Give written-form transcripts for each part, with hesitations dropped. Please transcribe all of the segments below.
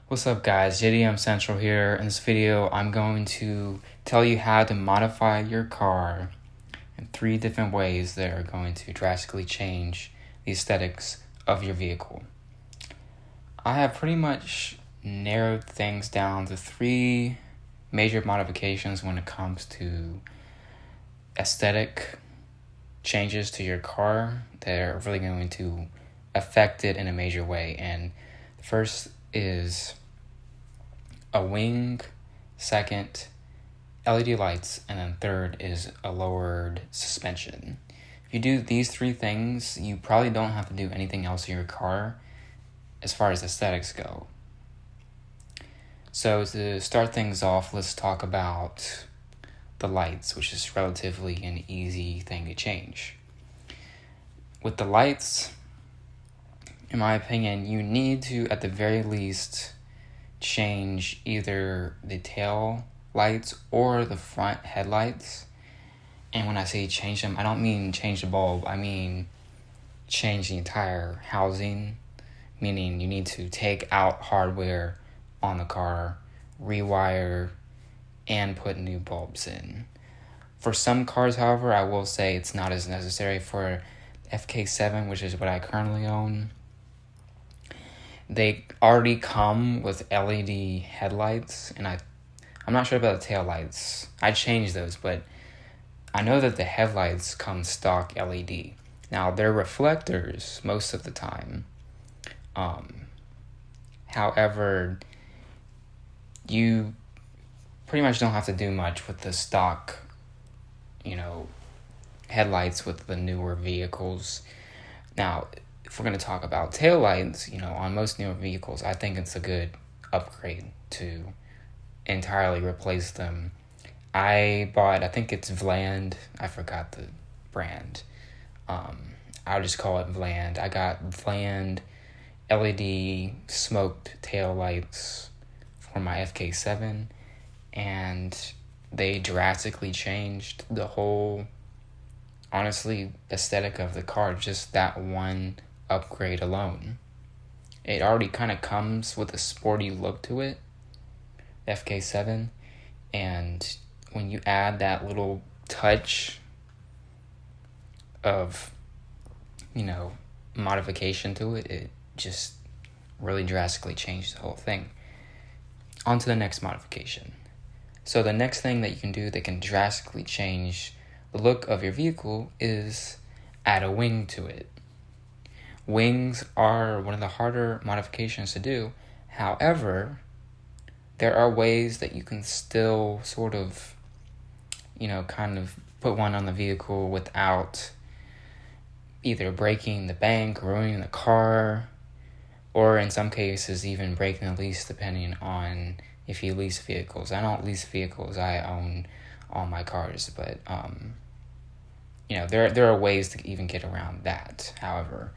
What's up guys, JDM Central here. In this video, I'm going to tell you how to modify your car in 3 different ways that are going to drastically change the aesthetics of your vehicle. I have pretty much narrowed things down to 3 major modifications when it comes to aesthetic changes to your car that are really going to affect it in a major way. And the first is a wing, second, LED lights, and then third is a lowered suspension. If you do these 3 things, you probably don't have to do anything else in your car as far as aesthetics go. So to start things off, let's talk about the lights, which is relatively an easy thing to change. With the lights, in my opinion, you need to, at the very least, change either the tail lights or the front headlights. And when I say change them, I don't mean change the bulb. I mean change the entire housing, meaning you need to take out hardware on the car, rewire, and put new bulbs in. For some cars, however, I will say it's not as necessary. For FK7, which is what I currently own, they already come with LED headlights, and I'm not sure about the tail lights. I changed those, but I know that the headlights come stock LED. Now, they're reflectors most of the time. However, you pretty much don't have to do much with the stock, headlights with the newer vehicles. Now, if we're going to talk about taillights, on most newer vehicles, I think it's a good upgrade to entirely replace them. I think it's Vland. I forgot the brand. I'll just call it Vland. I got Vland LED smoked taillights for my FK7, and they drastically changed the whole, honestly, aesthetic of the car. Just that one upgrade alone. It already kind of comes with a sporty look to it, FK7, and when you add that little touch of modification to it, it just really drastically changed the whole thing. On to the next modification. So the next thing that you can do that can drastically change the look of your vehicle is add a wing to it. Wings are one of the harder modifications to do. However, there are ways that you can still sort of, kind of put one on the vehicle without either breaking the bank, ruining the car, or in some cases even breaking the lease, depending on if you lease vehicles. I don't lease vehicles, I own all my cars, but there are ways to even get around that. However,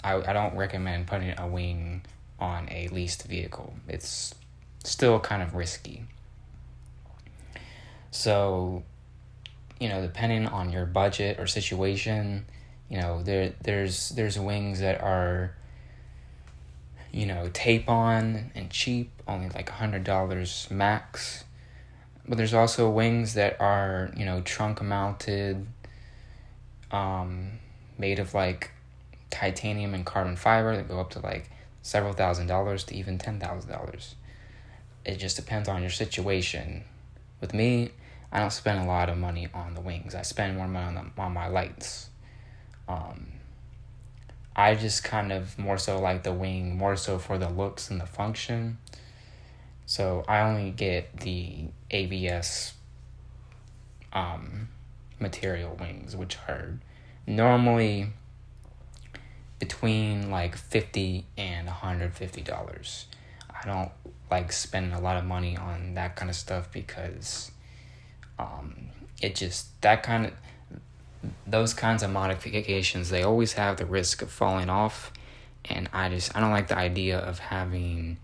I don't recommend putting a wing on a leased vehicle. It's still kind of risky. So, depending on your budget or situation, there's wings that are, tape on and cheap, only like $100 max. But there's also wings that are, trunk mounted, made of like titanium and carbon fiber that go up to like several $1,000s to even $10,000. It just depends on your situation. With me, I don't spend a lot of money on the wings. I spend more money on my lights. I just kind of more so like the wing, more so for the looks and the function. So I only get the ABS material wings, which are normally between like $50 and $150. I don't like spending a lot of money on that kind of stuff because those kinds of modifications, they always have the risk of falling off, and I don't like the idea of having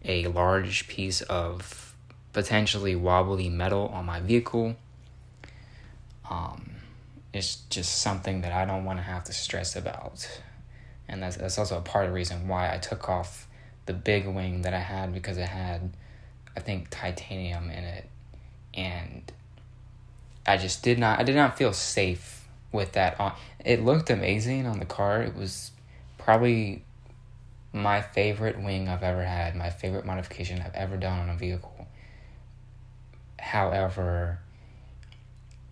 a large piece of potentially wobbly metal on my vehicle. It's just something that I don't want to have to stress about. And that's also a part of the reason why I took off the big wing that I had because it had, I think, titanium in it, and I did not feel safe with that on. It looked amazing on the car. It was probably my favorite wing I've ever had, my favorite modification I've ever done on a vehicle. However,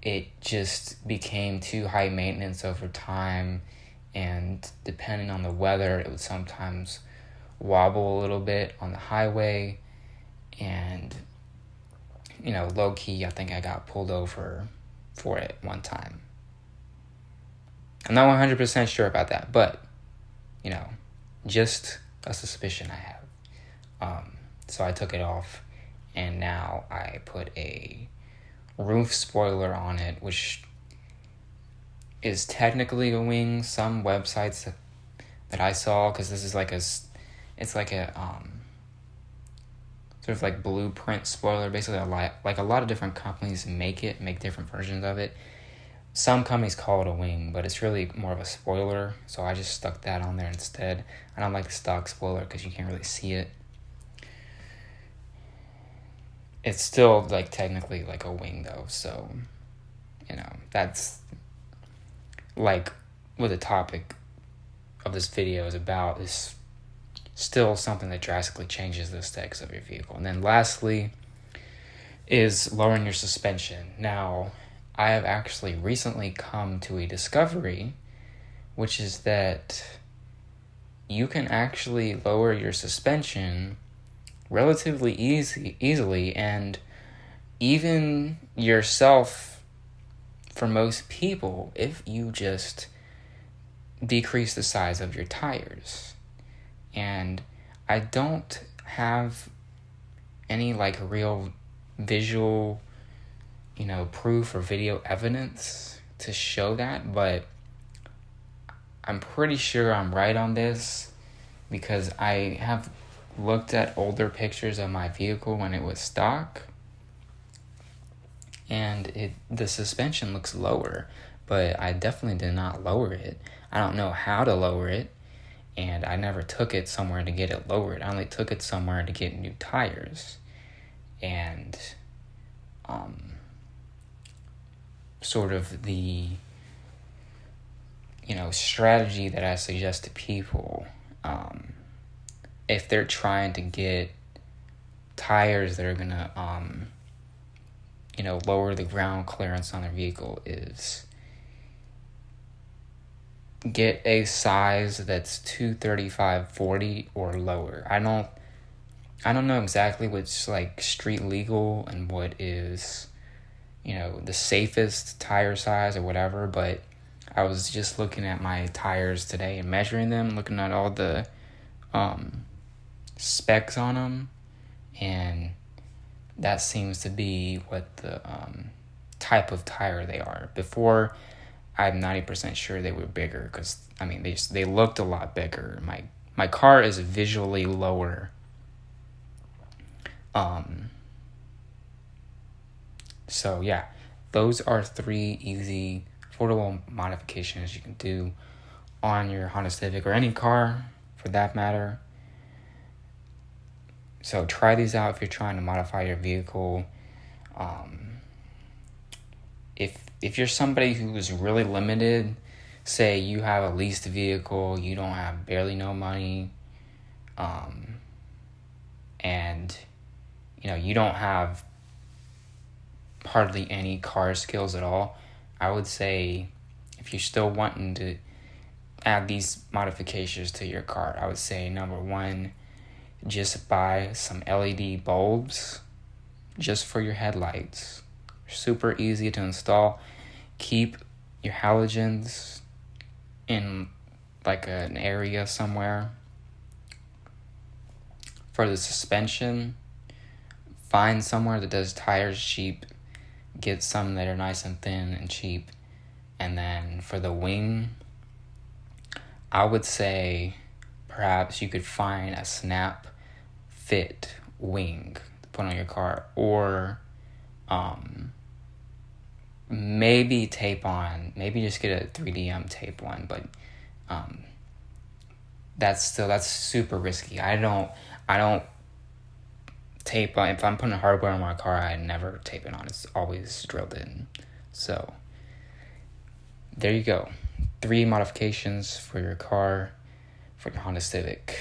it just became too high maintenance over time, and depending on the weather, it would sometimes wobble a little bit on the highway, and low-key, I think I got pulled over for it one time. I'm not 100% sure about that, but just a suspicion I have. So I took it off, and now I put a roof spoiler on it, which is technically a wing. Some websites that I saw, because this is it's like a sort of like blueprint spoiler. Basically, a lot of different companies make different versions of it. Some companies call it a wing, but it's really more of a spoiler, so I just stuck that on there instead. I don't like the stock spoiler because you can't really see it. It's still technically like a wing though, so that's what the topic of this video is about, is still something that drastically changes the aesthetics of your vehicle. And then lastly is lowering your suspension. Now, I have actually recently come to a discovery, which is that you can actually lower your suspension relatively easily, and even yourself, for most people, if you just decrease the size of your tires. And I don't have any real visual proof or video evidence to show that, but I'm pretty sure I'm right on this because I have looked at older pictures of my vehicle when it was stock, and the suspension looks lower, but I definitely did not lower it. I don't know how to lower it, and I never took it somewhere to get it lowered. I only took it somewhere to get new tires. And sort of the strategy that I suggest to people, if they're trying to get tires that are gonna lower the ground clearance on their vehicle, is get a size that's 235/40 or lower. I don't know exactly what's street legal and what is the safest tire size or whatever, but I was just looking at my tires today and measuring them, looking at all the specs on them, and that seems to be what the type of tire they are. Before, I'm 90% sure they were bigger because they looked a lot bigger. My car is visually lower. So yeah, those are 3 easy, affordable modifications you can do on your Honda Civic or any car for that matter. So try these out if you're trying to modify your vehicle. If you're somebody who is really limited, say you have a leased vehicle, you don't have barely no money, and you don't have hardly any car skills at all, I would say if you're still wanting to add these modifications to your car, I would say number 1, just buy some LED bulbs just for your headlights. Super easy to install. Keep your halogens in an area somewhere. For the suspension, find somewhere that does tires cheap. Get some that are nice and thin and cheap. And then for the wing, I would say perhaps you could find a snap fit wing to put on your car, or maybe tape on, maybe just get a 3DM tape one, but that's super risky. I don't tape on. If I'm putting hardware on my car, I never tape it on. It's always drilled in. So there you go. 3 modifications for your car, for your Honda Civic.